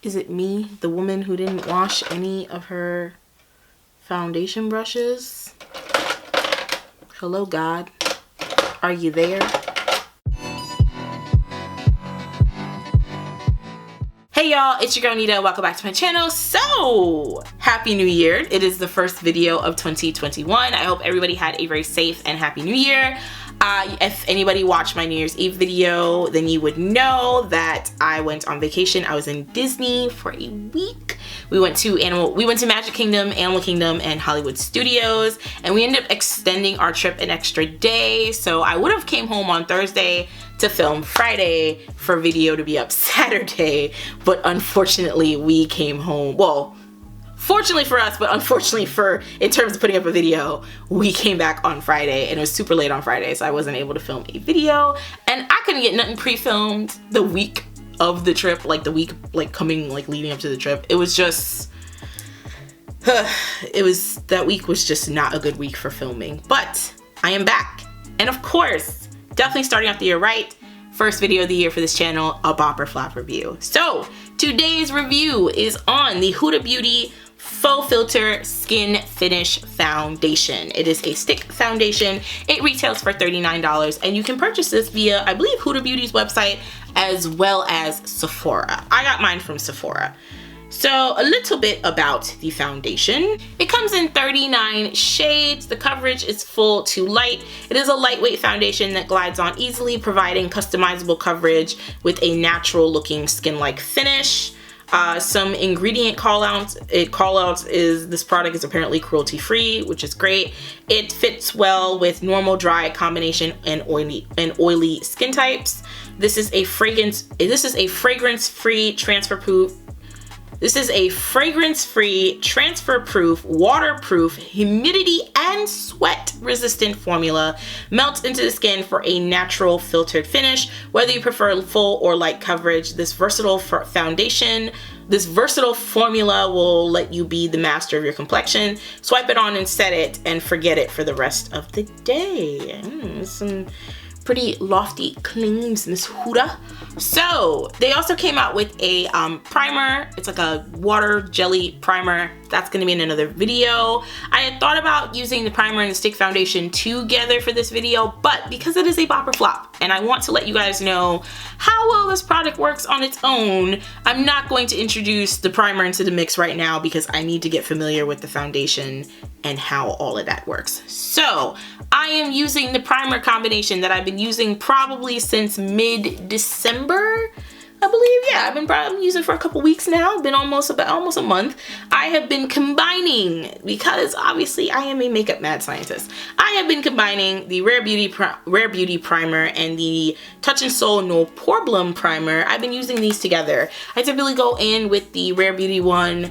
Is it me, the woman who didn't wash any of her foundation brushes? Hello, God. Are you there? Hey y'all, it's your girl Nida. Welcome back to my channel. So, happy new year. It is the first video of 2021. I hope everybody had a very safe and happy new year. If anybody watched my New Year's Eve video, then you would know that I went on vacation. I was in Disney for a week. We went to Magic Kingdom, Animal Kingdom, and Hollywood Studios, and we ended up extending our trip an extra day. So I would have came home on Thursday to film Friday for video to be up Saturday, but unfortunately we came home, well, fortunately for us, but unfortunately in terms of putting up a video, we came back on Friday, and it was super late on Friday, so I wasn't able to film a video, and I couldn't get nothing pre-filmed the week of the trip, like the week leading up to the trip. It was just, that week was just not a good week for filming, but I am back, and of course, definitely starting off the year right. First video of the year for this channel, a bopper flop review. So today's review is on the Huda Beauty FauxFilter Skin Finish Foundation. It is a stick foundation. It retails for $39, and you can purchase this via, I believe, Huda Beauty's website as well as Sephora. I got mine from Sephora. So a little bit about the foundation. It comes in 39 shades. The coverage is full to light. It is a lightweight foundation that glides on easily, providing customizable coverage with a natural looking skin-like finish. Some ingredient callouts is this product is apparently cruelty-free, which is great. It fits well with normal, dry, combination, and oily skin types. This is a fragrance-free, transfer-proof, waterproof, humidity and sweat resistant formula. Melts into the skin for a natural filtered finish. Whether you prefer full or light coverage, this versatile formula will let you be the master of your complexion. Swipe it on and set it and forget it for the rest of the day. Some pretty lofty claims, Miss Huda. So they also came out with a primer. It's like a water jelly primer. That's gonna be in another video. I had thought about using the primer and the stick foundation together for this video, but because it is a bopper flop and I want to let you guys know how well this product works on its own, I'm not going to introduce the primer into the mix right now because I need to get familiar with the foundation and how all of that works. So I am using the primer combination that I've been using probably since mid-December, I believe. Yeah, I've been using it for a couple weeks now. Been almost a month. I have been combining, because obviously I am a makeup mad scientist. I have been combining the Rare Beauty primer and the Touch and Soul No Problem primer. I've been using these together. I typically go in with the Rare Beauty one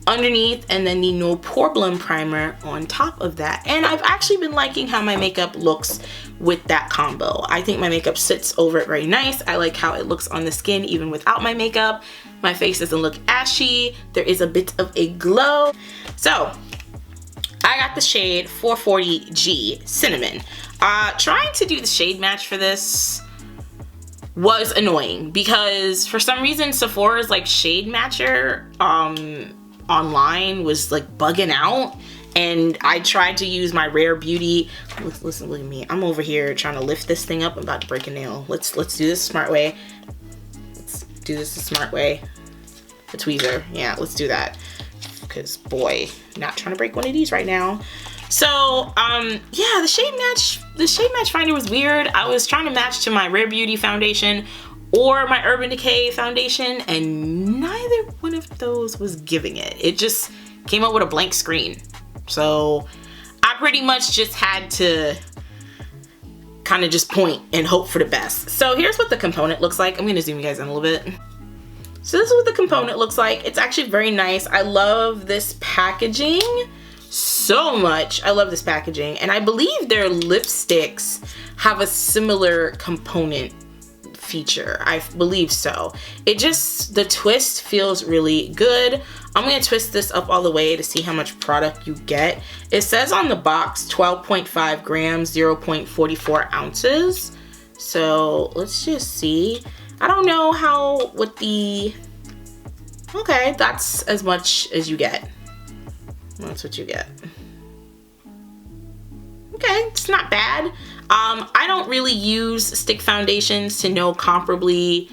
underneath and then the No Problem primer on top of that, and I've actually been liking how my makeup looks with that combo. I think my makeup sits over it very nice. I like how it looks on the skin even without my makeup. My face doesn't look ashy. There is a bit of a glow. So I got the shade 440G Cinnamon. Trying to do the shade match for this was annoying because for some reason Sephora's like shade matcher online was like bugging out, and I tried to use my Rare Beauty. Listen, look at me. I'm over here trying to lift this thing up. I'm about to break a nail. Let's do this the smart way. Let's do this the smart way. The tweezer. Yeah, let's do that. Because boy, not trying to break one of these right now. So yeah, the shade match finder was weird. I was trying to match to my Rare Beauty foundation or my Urban Decay foundation, and neither one of those was giving it. It just came up with a blank screen. So I pretty much just had to kind of just point and hope for the best. So here's what the component looks like. I'm gonna zoom you guys in a little bit. So this is what the component looks like. It's actually very nice. I love this packaging so much. I love this packaging, and I believe their lipsticks have a similar component feature. I believe so. The twist feels really good. I'm gonna twist this up all the way to see how much product you get. It says on the box 12.5 grams, 0.44 ounces. So let's just see. I don't know what the Okay, that's as much as you get. That's what you get. Okay, it's not bad. I don't really use stick foundations to know comparably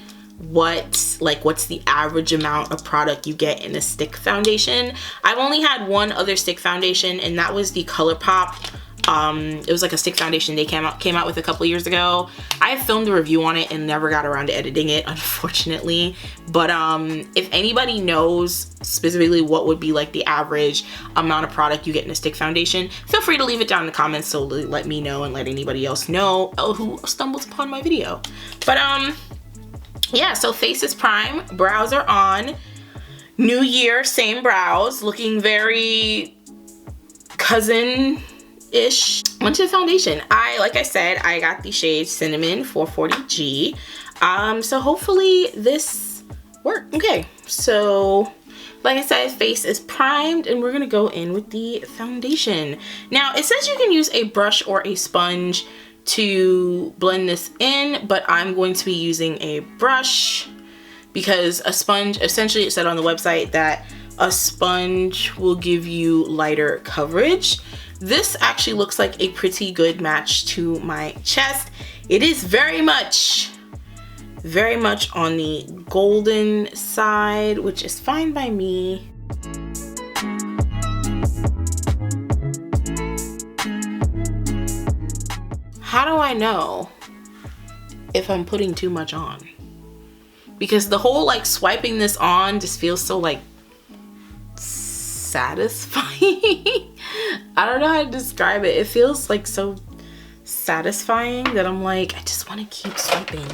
what's the average amount of product you get in a stick foundation. I've only had one other stick foundation, and that was the ColourPop. It was like a stick foundation they came out with a couple years ago. I filmed a review on it and never got around to editing it, unfortunately. But if anybody knows specifically what would be like the average amount of product you get in a stick foundation, feel free to leave it down in the comments so let me know and let anybody else know who stumbles upon my video. But yeah, so face is prime, brows are on. New year, same brows, looking very cousin-ish. Onto the foundation. Like I said, I got the shade Cinnamon 440G. So hopefully this works. Okay, so like I said, face is primed and we're gonna go in with the foundation. Now it says you can use a brush or a sponge to blend this in, but I'm going to be using a brush because a sponge, essentially it said on the website that a sponge will give you lighter coverage. This actually looks like a pretty good match to my chest. It is very much on the golden side, which is fine by me. How do I know if I'm putting too much on? Because the whole like swiping this on just feels so like satisfying. I don't know how to describe it. It feels like so satisfying that I'm like, I just want to keep swiping.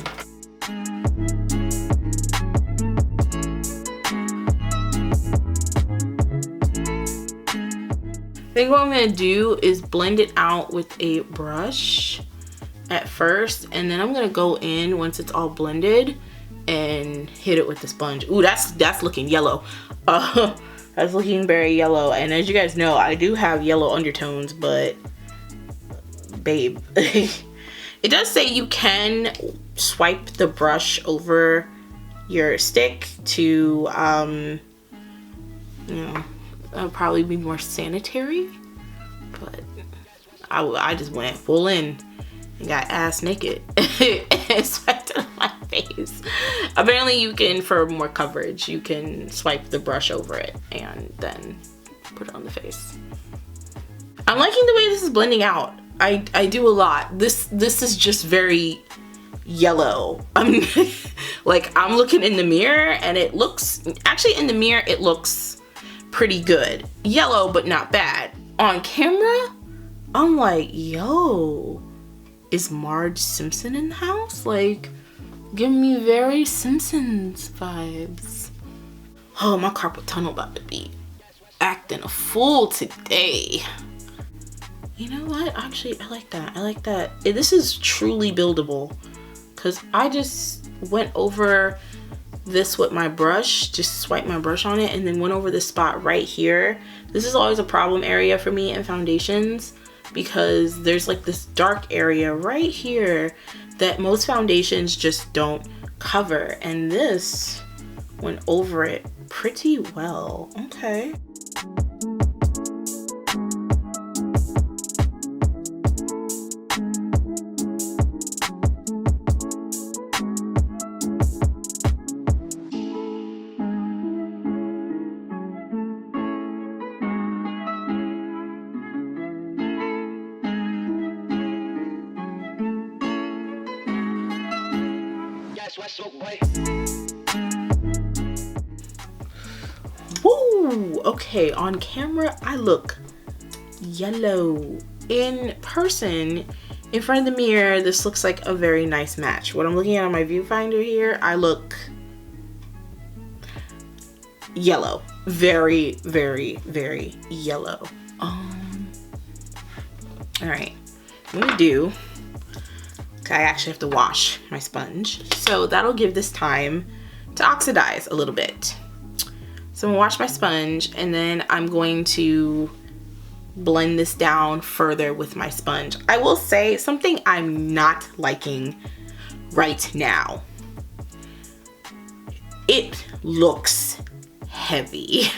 I think what I'm gonna do is blend it out with a brush at first, and then I'm gonna go in once it's all blended and hit it with the sponge. Ooh, that's looking yellow. That's looking very yellow, and as you guys know, I do have yellow undertones, but babe. It does say you can swipe the brush over your stick to, you know, that'll probably be more sanitary, but I just went full in and got ass naked and swiped it on my face. Apparently you can, for more coverage, you can swipe the brush over it and then put it on the face. I'm liking the way this is blending out. I do a lot. This is just very yellow. I'm like, I'm looking in the mirror and it looks, actually in the mirror it looks pretty good. Yellow, but not bad. On camera, I'm like, yo, is Marge Simpson in the house? Like, giving me very Simpsons vibes. Oh, my carpal tunnel about to be acting a fool today. You know what? Actually, I like that. I like that. This is truly buildable because I just went over this with my brush, just swiped my brush on it and then went over this spot right here. This is always a problem area for me in foundations because there's like this dark area right here that most foundations just don't cover, and this went over it pretty well. Okay. Woo! Okay, on camera I look yellow. In person, in front of the mirror, this looks like a very nice match. What I'm looking at on my viewfinder here, I look yellow. Very, very, very yellow. Alright, I'm gonna do, I actually have to wash my sponge, so that'll give this time to oxidize a little bit. So I'm gonna wash my sponge and then I'm going to blend this down further with my sponge. I will say something I'm not liking right now. It looks heavy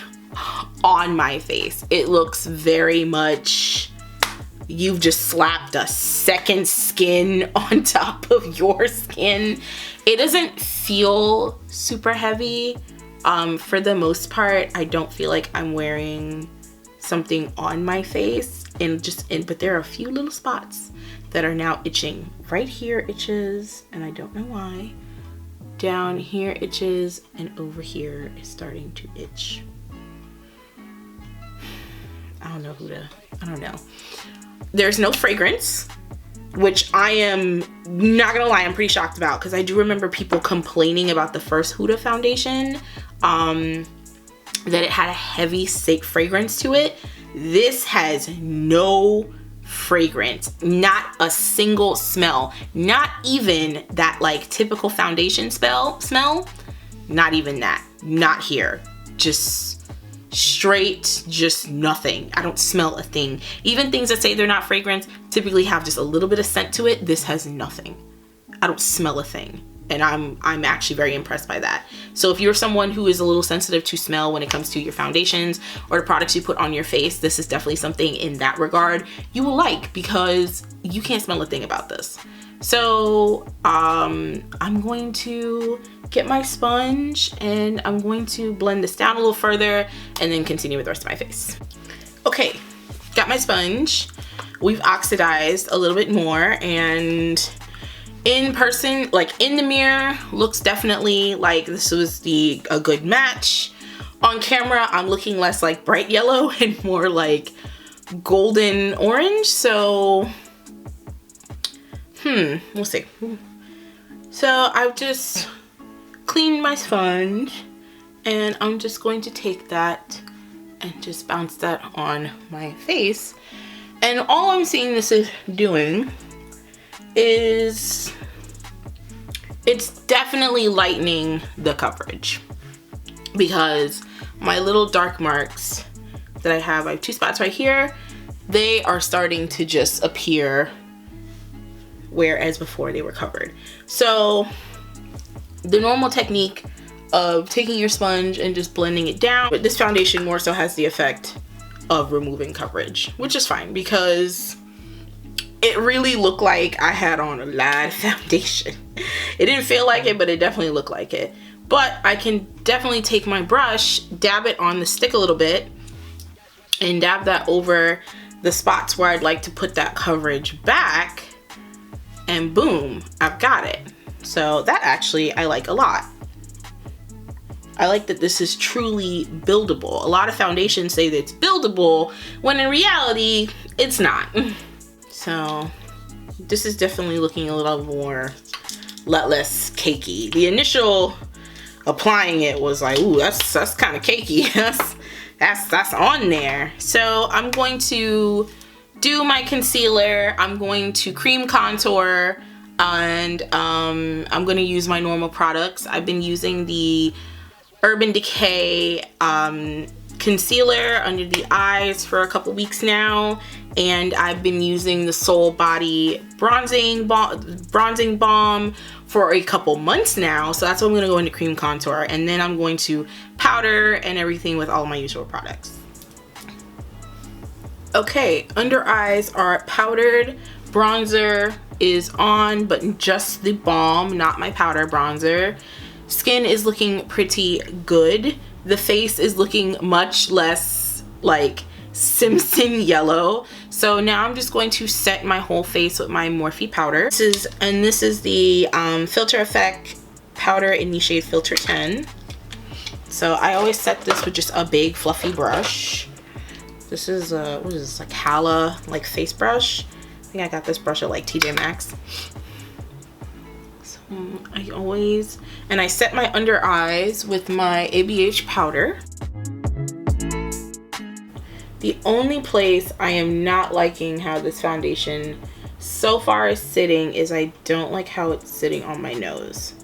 on my face. It looks very much, you've just slapped a second skin on top of your skin. It doesn't feel super heavy. For the most part, I don't feel like I'm wearing something on my face, but there are a few little spots that are now itching. Right here itches, and I don't know why. Down here itches, and over here is starting to itch. I don't know, Huda. I don't know. There's no fragrance, which I am not gonna lie, I'm pretty shocked about, because I do remember people complaining about the first Huda foundation, that it had a heavy fragrance to it. This has no fragrance, not a single smell, not even that like typical foundation smell, not even that, not here, just straight, just nothing. I don't smell a thing. Even things that say they're not fragrance typically have just a little bit of scent to it. This has nothing. I don't smell a thing, and I'm actually very impressed by that. So if you're someone who is a little sensitive to smell when it comes to your foundations or the products you put on your face, this is definitely something in that regard you will like, because you can't smell a thing about this. So I'm going to get my sponge and I'm going to blend this down a little further and then continue with the rest of my face. Okay, got my sponge. We've oxidized a little bit more, and in person, like in the mirror, looks definitely like this was a good match. On camera, I'm looking less like bright yellow and more like golden orange. So, we'll see. So I've just cleaned my sponge, and I'm just going to take that and just bounce that on my face. And all I'm seeing this is doing is it's definitely lightening the coverage, because my little dark marks that I have 2 spots right here, they are starting to just appear, whereas before they were covered. So the normal technique of taking your sponge and just blending it down, but this foundation more so has the effect of removing coverage, which is fine, because it really looked like I had on a lot of foundation. It didn't feel like it, but it definitely looked like it. But I can definitely take my brush, dab it on the stick a little bit, and dab that over the spots where I'd like to put that coverage back, and boom, I've got it. So that actually I like a lot. I like that this is truly buildable. A lot of foundations say that it's buildable, when in reality, it's not. So this is definitely looking a little more, less cakey. The initial applying it was like, ooh, that's kind of cakey. that's on there. So I'm going to do my concealer. I'm going to cream contour, and I'm going to use my normal products. I've been using the Urban Decay concealer under the eyes for a couple weeks now, and I've been using the Soul Body bronzing balm for a couple months now. So that's what I'm going to go into cream contour, and then I'm going to powder and everything with all of my usual products. Okay, under eyes are powdered. Bronzer is on, but just the balm, not my powder bronzer. Skin is looking pretty good. The face is looking much less like Simpson yellow. So now I'm just going to set my whole face with my Morphe powder. This is the Filter Effect powder in the shade Filter 10. So I always set this with just a big fluffy brush. This is what is this, like Hala like face brush. I think I got this brush at like TJ Maxx. So I set my under eyes with my ABH powder. The only place I am not liking how this foundation so far is sitting is I don't like how it's sitting on my nose.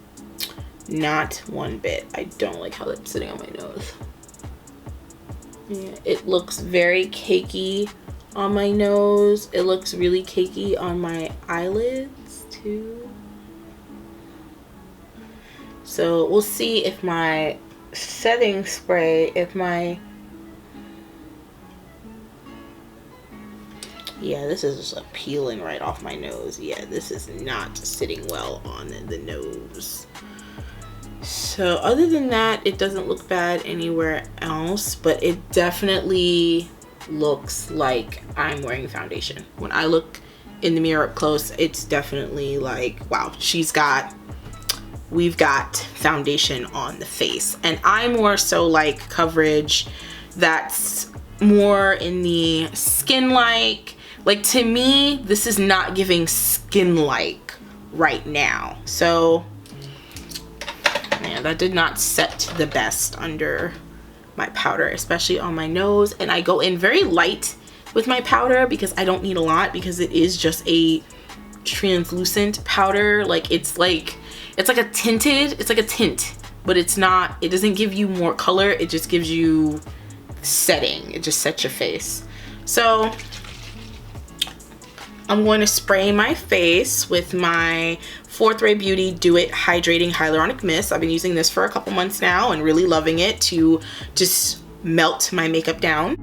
Not one bit. I don't like how it's sitting on my nose. Yeah, it looks very cakey on my nose. It looks really cakey on my eyelids too. So we'll see if my setting spray if my... Yeah, this is just peeling right off my nose. Yeah, this is not sitting well on the nose. So other than that, it doesn't look bad anywhere else, but it definitely looks like I'm wearing foundation. When I look in the mirror up close, it's definitely like, wow, we've got foundation on the face. And I more so like coverage that's more in the skin-like. Like, to me, this is not giving skin-like right now. So, man, that did not set the best under my powder, especially on my nose. And I go in very light with my powder because I don't need a lot, because it is just a translucent powder. Like, it's like a tinted, it's like a tint, but it's not, it doesn't give you more color. It just gives you setting. It just sets your face. So I'm going to spray my face with my Fourth Ray Beauty Do It Hydrating Hyaluronic Mist. I've been using this for a couple months now and really loving it to just melt my makeup down.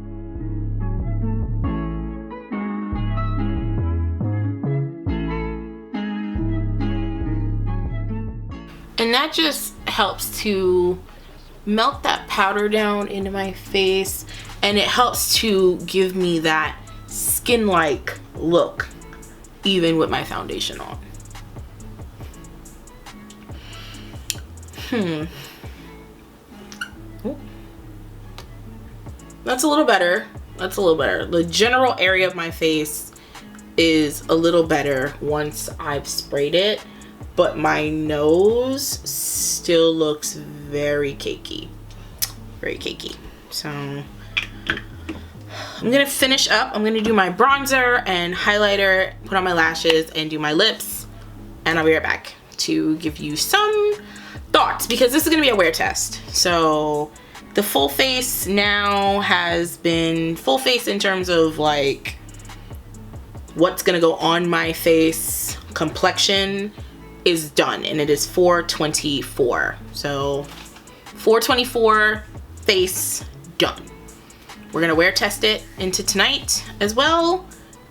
And that just helps to melt that powder down into my face, and it helps to give me that skin-like look even with my foundation on. That's a little better. That's a little better. The general area of my face is a little better once I've sprayed it, but my nose still looks very cakey. Very cakey. So I'm gonna finish up. I'm gonna do my bronzer and highlighter, put on my lashes, and do my lips, and I'll be right back to give you some thoughts, because this is gonna be a wear test. So the full face now has been full face in terms of like what's gonna go on my face. Complexion is done, and it is 4/24. So 4/24 face done. We're gonna wear test it into tonight as well.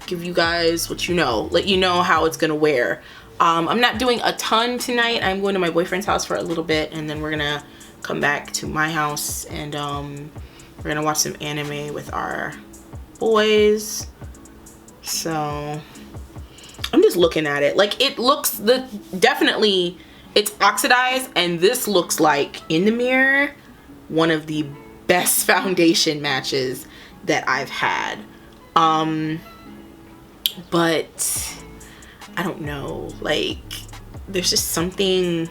Give you guys what you know, let you know how it's gonna wear. I'm not doing a ton tonight. I'm going to my boyfriend's house for a little bit, and then we're gonna come back to my house, and we're gonna watch some anime with our boys. So I'm just looking at it. Like, it looks, definitely it's oxidized, and this looks like, in the mirror, one of the best foundation matches that I've had. But I don't know, like, there's just something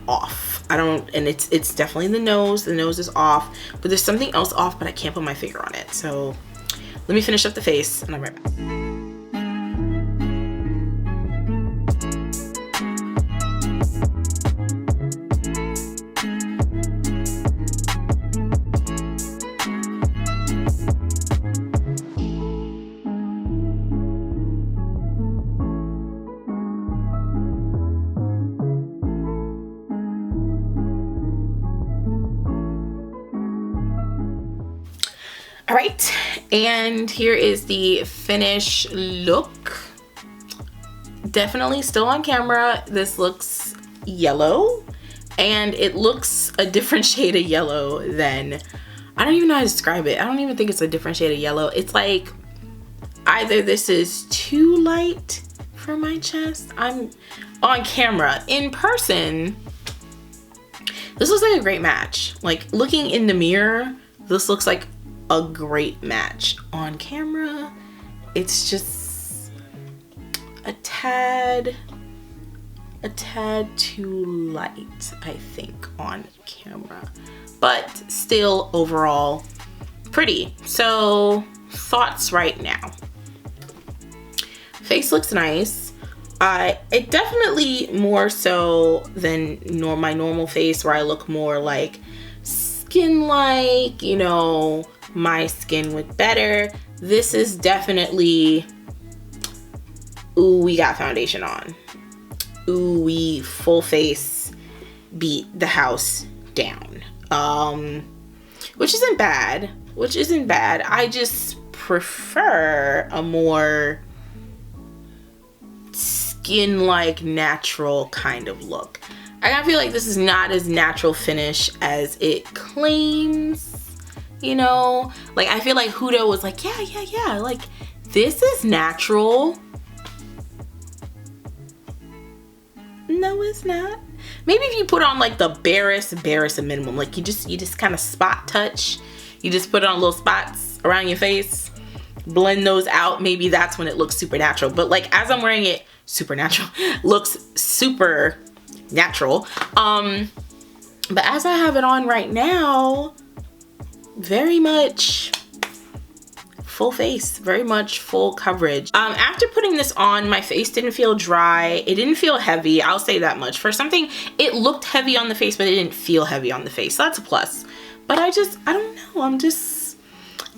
off. And it's definitely the nose. The nose is off, but there's something else off, but I can't put my finger on it. So let me finish up the face, and I'm right back. All right, and here is the finished look. Definitely still on camera, this looks yellow, and it looks a different shade of yellow than, I don't even know how to describe it. I don't even think it's a different shade of yellow. It's like either this is too light for my chest. I'm on camera. In person, this looks like a great match. Like, looking in the mirror, this looks like a great match. On camera, it's just a tad too light, I think, on camera, but still overall pretty. So thoughts right now. Face looks nice. It definitely more so than my normal face, where I look more like skin-like, you know, my skin with better. This is definitely, ooh, we got foundation on. Ooh, we full face beat the house down, which isn't bad, I just prefer a more skin-like natural kind of look. I feel like this is not as natural finish as it claims, you know? Like, I feel like Huda was like, yeah, like, this is natural. No, it's not. Maybe if you put on like the barest of minimum, like you just kind of spot touch. You just put it on little spots around your face, blend those out. Maybe that's when it looks super natural. But like as I'm wearing it, supernatural, looks super natural. But as I have it on right now, very much full face, very much full coverage. After putting this on, my face didn't feel dry. It didn't feel heavy. I'll say that much. For something, it looked heavy on the face, but it didn't feel heavy on the face. So that's a plus. But I don't know.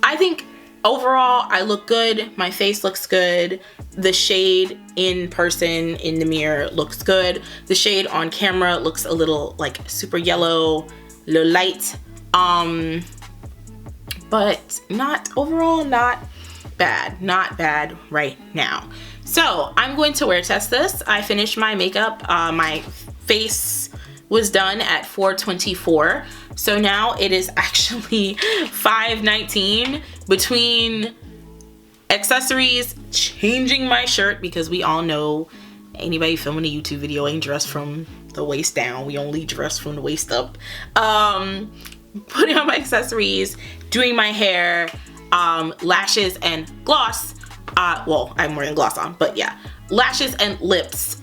I think overall, I look good. My face looks good. The shade in person in the mirror looks good. The shade on camera looks a little like super yellow, a little light. But overall not bad right now. So I'm going to wear test this. I finished my makeup. My face was done at 4:24. So now it is actually 5:19 between accessories, changing my shirt, because we all know anybody filming a YouTube video ain't dressed from the waist down. We only dress from the waist up. Putting on my accessories, doing my hair, lashes and gloss. Well, I'm wearing gloss on, but yeah, lashes and lips.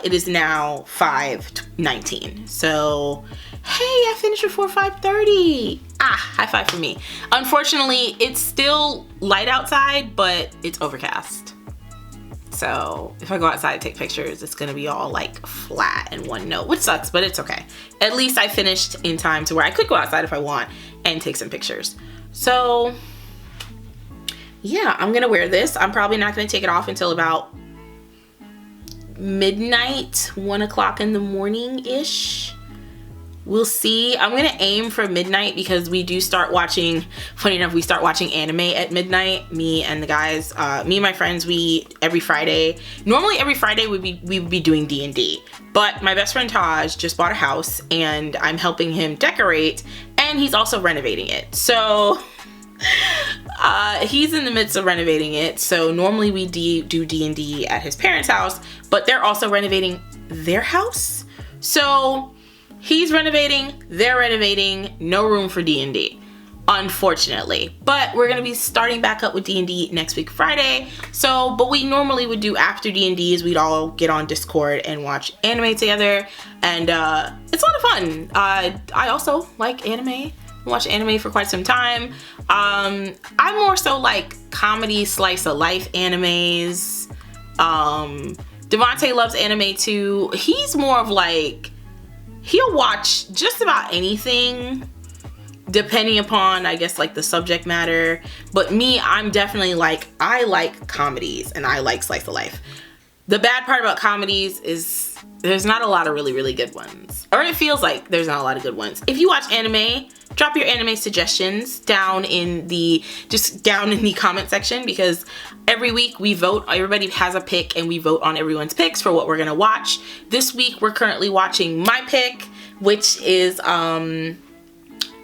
It is now 5:19. So, hey, I finished before 5:30. High five for me. Unfortunately, it's still light outside, but it's overcast. So if I go outside to take pictures, it's gonna be all like flat and one note, which sucks, but it's okay. At least I finished in time to where I could go outside if I want and take some pictures. So yeah, I'm gonna wear this. I'm probably not gonna take it off until about midnight, 1 o'clock in the morning-ish. We'll see. I'm gonna aim for midnight because we do start watching, funny enough, we start watching anime at midnight, me and the guys, me and my friends. Every Friday, normally every Friday we would be doing D&D, but my best friend Taj just bought a house and I'm helping him decorate, and he's also renovating it. So he's in the midst of renovating it. So normally we do D&D at his parents' house, but they're also renovating their house. So he's renovating, they're renovating, no room for D&D, unfortunately. But we're gonna be starting back up with D&D next week, Friday. So, but we normally would do after D&D is we'd all get on Discord and watch anime together. And it's a lot of fun. I also like anime. Watch anime for quite some time. I'm more so like comedy, slice of life animes. Devontae loves anime too. He's more of like, he'll watch just about anything depending upon, I guess, like the subject matter. But me, I'm definitely like, I like comedies and I like slice of life. The bad part about comedies is there's not a lot of really, really good ones. Or it feels like there's not a lot of good ones. If you watch anime, drop your anime suggestions down in the comment section, because every week we vote. Everybody has a pick and we vote on everyone's picks for what we're gonna watch. This week we're currently watching my pick, which is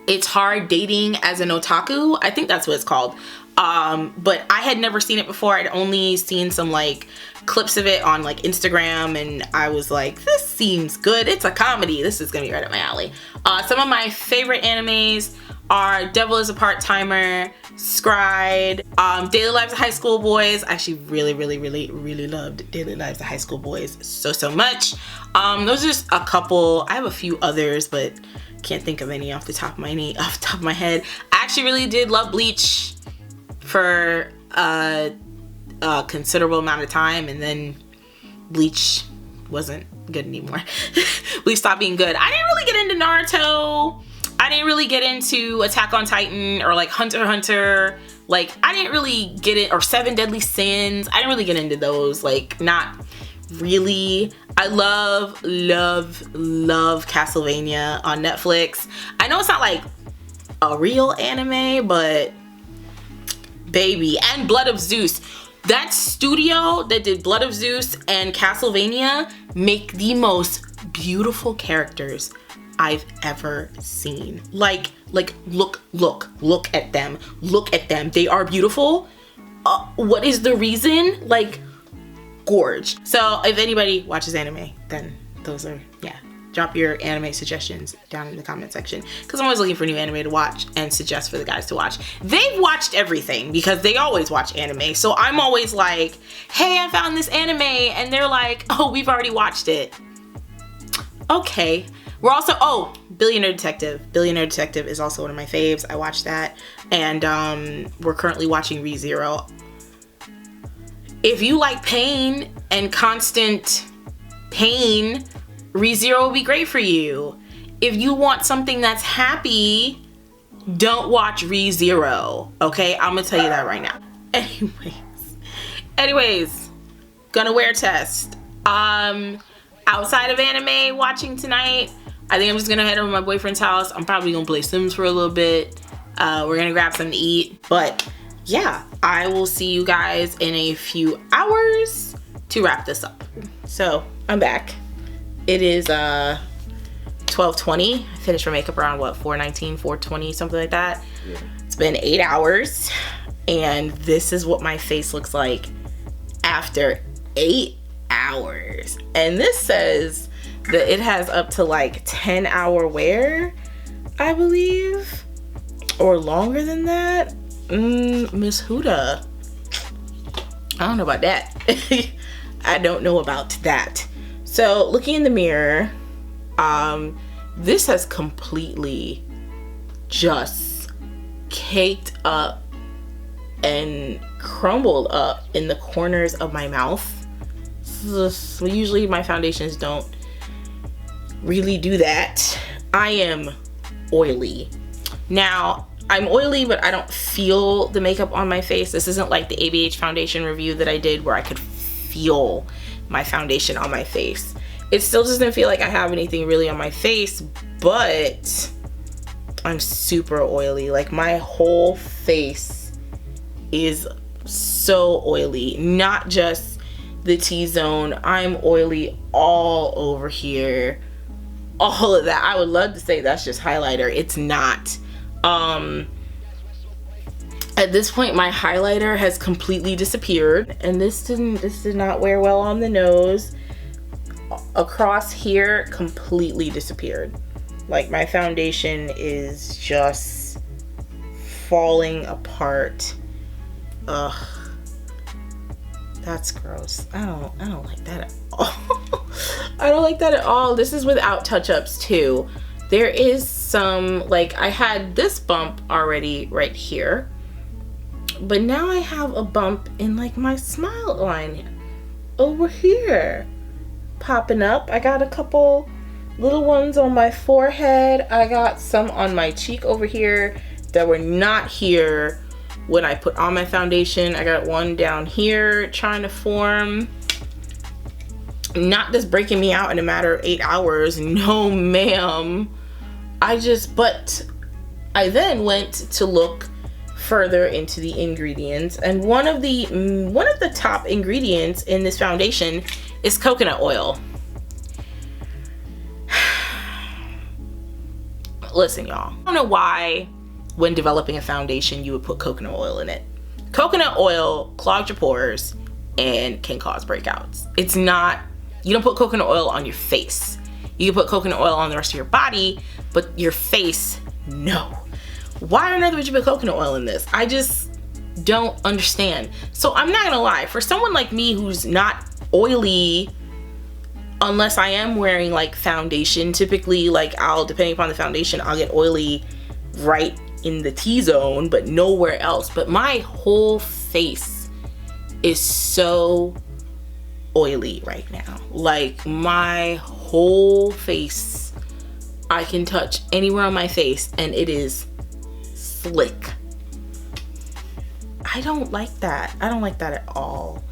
It's Hard Dating as an Otaku. I think that's what it's called. But I had never seen it before. I'd only seen some like clips of it on like Instagram, and I was like, this seems good. It's a comedy. This is gonna be right up my alley. Some of my favorite animes are Devil is a Part-Timer, Scried, Daily Lives of High School Boys. I actually really loved Daily Lives of High School Boys so much. Those are just a couple. I have a few others, but can't think of any off the top of my head. I actually really did love Bleach for a considerable amount of time, and then Bleach wasn't good anymore. Bleach stopped being good. I didn't really get into Naruto. I didn't really get into Attack on Titan or like Hunter x Hunter. Like I didn't really get it, or Seven Deadly Sins. I didn't really get into those, like not really. I love Castlevania on Netflix. I know it's not like a real anime, but baby, and Blood of Zeus. That studio that did Blood of Zeus and Castlevania make the most beautiful characters I've ever seen. Like look at them. Look at them. They are beautiful. What is the reason? Like, gorge. So if anybody watches anime, then those are, yeah. Drop your anime suggestions down in the comment section, because I'm always looking for new anime to watch and suggest for the guys to watch. They've watched everything because they always watch anime. So I'm always like, hey, I found this anime. And they're like, oh, we've already watched it. Okay. We're also, oh, Billionaire Detective. Billionaire Detective is also one of my faves. I watched that. And we're currently watching ReZero. If you like pain and constant pain, ReZero will be great for you. If you want something that's happy, don't watch ReZero. Okay, I'm gonna tell you that right now. Anyways, gonna wear test. Outside of anime watching tonight, I think I'm just gonna head over to my boyfriend's house. I'm probably gonna play Sims for a little bit. We're gonna grab something to eat. But yeah, I will see you guys in a few hours to wrap this up. So I'm back. It is 12:20. I finished my makeup around what, 4:19, 4:20, something like that. Yeah. It's been 8 hours, and this is what my face looks like after 8 hours. And this says that it has up to like 10-hour wear, I believe, or longer than that. Miss Huda, I don't know about that. I don't know about that. So looking in the mirror, this has completely just caked up and crumbled up in the corners of my mouth. So usually my foundations don't really do that. I am oily. Now, I'm oily, but I don't feel the makeup on my face. This isn't like the ABH foundation review that I did where I could feel my foundation on my face. It still doesn't feel like I have anything really on my face, but I'm super oily. Like, my whole face is so oily. Not just the T-zone. I'm oily all over here. All of that. I would love to say that's just highlighter. It's not. At this point, my highlighter has completely disappeared, and this did not wear well on the nose. Across here, completely disappeared. Like, my foundation is just falling apart. Ugh, that's gross. I don't like that at all. I don't like that at all. This is without touch-ups too. There is some, like, I had this bump already right here, but now I have a bump in like my smile line over here popping up. I got a couple little ones on my forehead. I got some on my cheek over here that were not here when I put on my foundation. I got one down here trying to form. Not just breaking me out in a matter of 8 hours. No, ma'am. But I then went to look further into the ingredients, and one of the top ingredients in this foundation is coconut oil. Listen, y'all, I don't know why when developing a foundation you would put coconut oil in it. Coconut oil clogs your pores and can cause breakouts. It's not, you don't put coconut oil on your face. You can put coconut oil on the rest of your body, but your face, no. Why on earth would you put coconut oil in this? I just don't understand. So I'm not gonna lie, for someone like me who's not oily, unless I am wearing like foundation, typically like depending upon the foundation, I'll get oily right in the T-zone, but nowhere else. But my whole face is so oily right now. Like, my whole face, I can touch anywhere on my face and it is slick. I don't like that. I don't like that at all.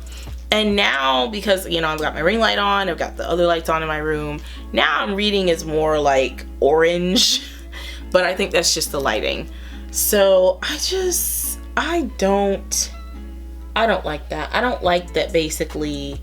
And now, because, you know, I've got my ring light on, I've got the other lights on in my room, now I'm reading is more like orange, but I think that's just the lighting. So I don't like that. I don't like that basically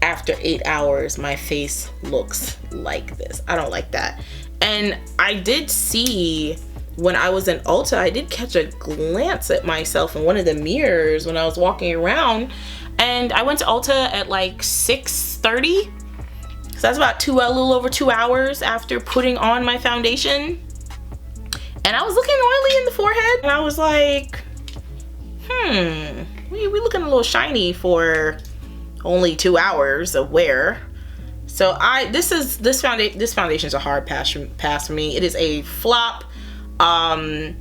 after 8 hours my face looks like this. I don't like that. And I did see when I was in Ulta, I did catch a glance at myself in one of the mirrors when I was walking around. And I went to Ulta at like 6:30. So that's about a little over 2 hours after putting on my foundation. And I was looking oily in the forehead. And I was like, we looking a little shiny for only 2 hours of wear. So this foundation's a hard pass for me. It is a flop. The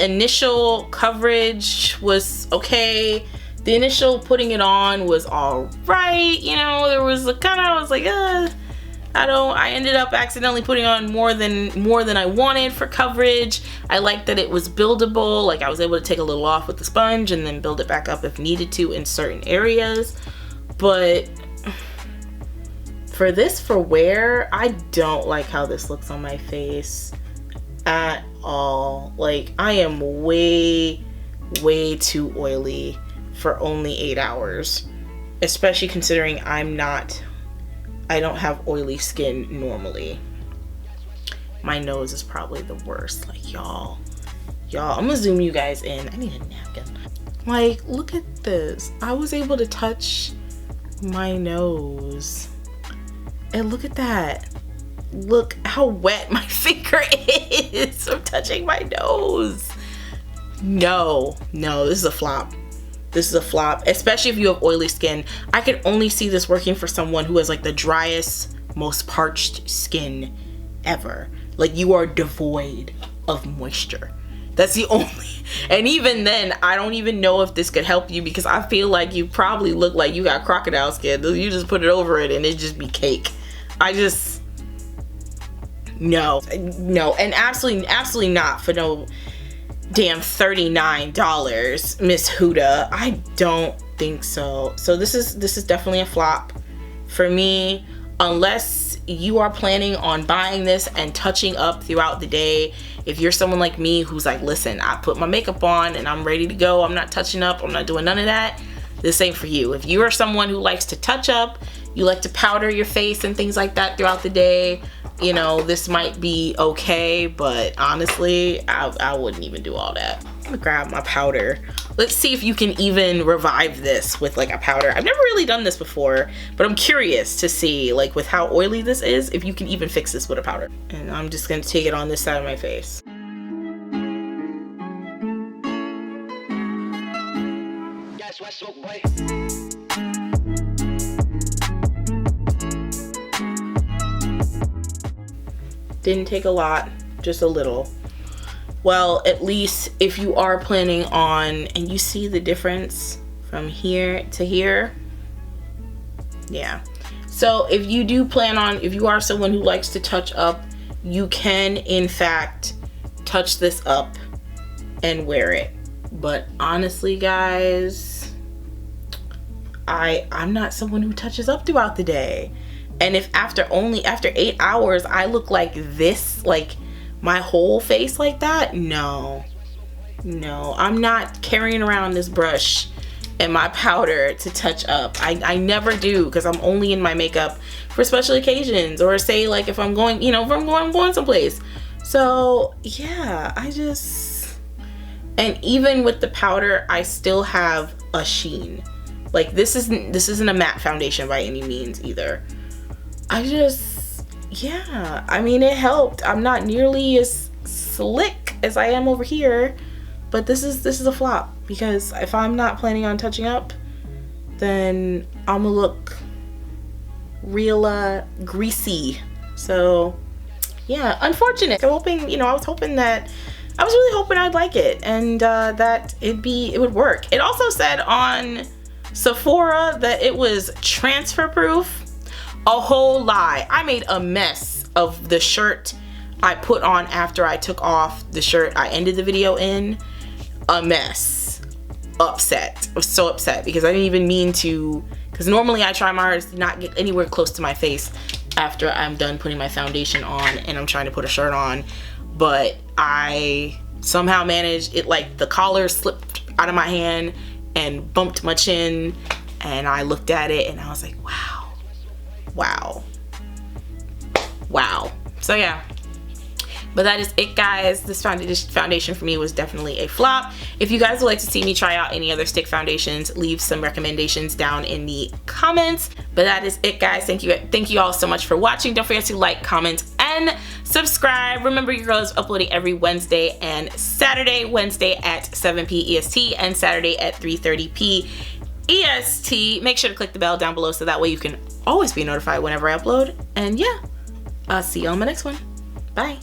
initial coverage was okay. The initial putting it on was all right. You know, there was a kind of, I was like, I ended up accidentally putting on more than I wanted for coverage. I liked that it was buildable. Like I was able to take a little off with the sponge and then build it back up if needed to in certain areas. But for wear, I don't like how this looks on my face at all. Like I am way too oily for only 8 hours, especially considering I don't have oily skin normally. My nose is probably the worst. Like y'all, I'm gonna zoom you guys in. I need a napkin. Like, look at this. I was able to touch my nose. And look at that. Look how wet my finger is from touching my nose. No, this is a flop. This is a flop, especially if you have oily skin. I could only see this working for someone who has like the driest, most parched skin ever. Like you are devoid of moisture. That's the only, and even then, I don't even know if this could help you because I feel like you probably look like you got crocodile skin. You just put it over it and it just be cake. No, and absolutely not for no damn $39, Miss Huda. I don't think so. So this is definitely a flop for me, unless you are planning on buying this and touching up throughout the day. If you're someone like me who's like, listen, I put my makeup on and I'm ready to go, I'm not touching up, I'm not doing none of that, this ain't for you. If you are someone who likes to touch up, you like to powder your face and things like that throughout the day, you know, this might be okay, but honestly, I wouldn't even do all that. I'm gonna grab my powder. Let's see if you can even revive this with like a powder. I've never really done this before, but I'm curious to see, like with how oily this is, if you can even fix this with a powder. And I'm just gonna take it on this side of my face. Didn't take a lot, just a little. Well, at least if you are planning on, and you see the difference from here to here, yeah. So if you do plan on, if you are someone who likes to touch up, you can in fact touch this up and wear it. But honestly, guys, I'm not someone who touches up throughout the day. And if after 8 hours I look like this, like my whole face like that, no, I'm not carrying around this brush and my powder to touch up. I never do, because I'm only in my makeup for special occasions, or say like if I'm going, you know, if I'm going someplace. So yeah, and even with the powder, I still have a sheen. Like this isn't a matte foundation by any means either. Yeah, I mean, it helped. I'm not nearly as slick as I am over here, but this is a flop, because if I'm not planning on touching up, then I'm gonna look real greasy. So yeah, unfortunate. I was really hoping I'd like it, and that it would work. It also said on Sephora that it was transfer proof. A whole lie. I made a mess of the shirt I put on after I took off the shirt I ended the video in. A mess. upset. I was so upset because I didn't even mean to, because normally I try my hardest to not get anywhere close to my face after I'm done putting my foundation on and I'm trying to put a shirt on, but I somehow managed it, like the collar slipped out of my hand and bumped my chin, and I looked at it and I was like, wow, wow, wow. So yeah, but that is it, guys. This foundation for me was definitely a flop. If you guys would like to see me try out any other stick foundations, leave some recommendations down in the comments. But that is it, guys. Thank you all so much for watching. Don't forget to like, comment, and subscribe. Remember, your girl is uploading every Wednesday and Saturday. Wednesday at 7 p. EST and Saturday at 3:30 p. EST. Make sure to click the bell down below so that way you can always be notified whenever I upload. And yeah, I'll see you on my next one. Bye.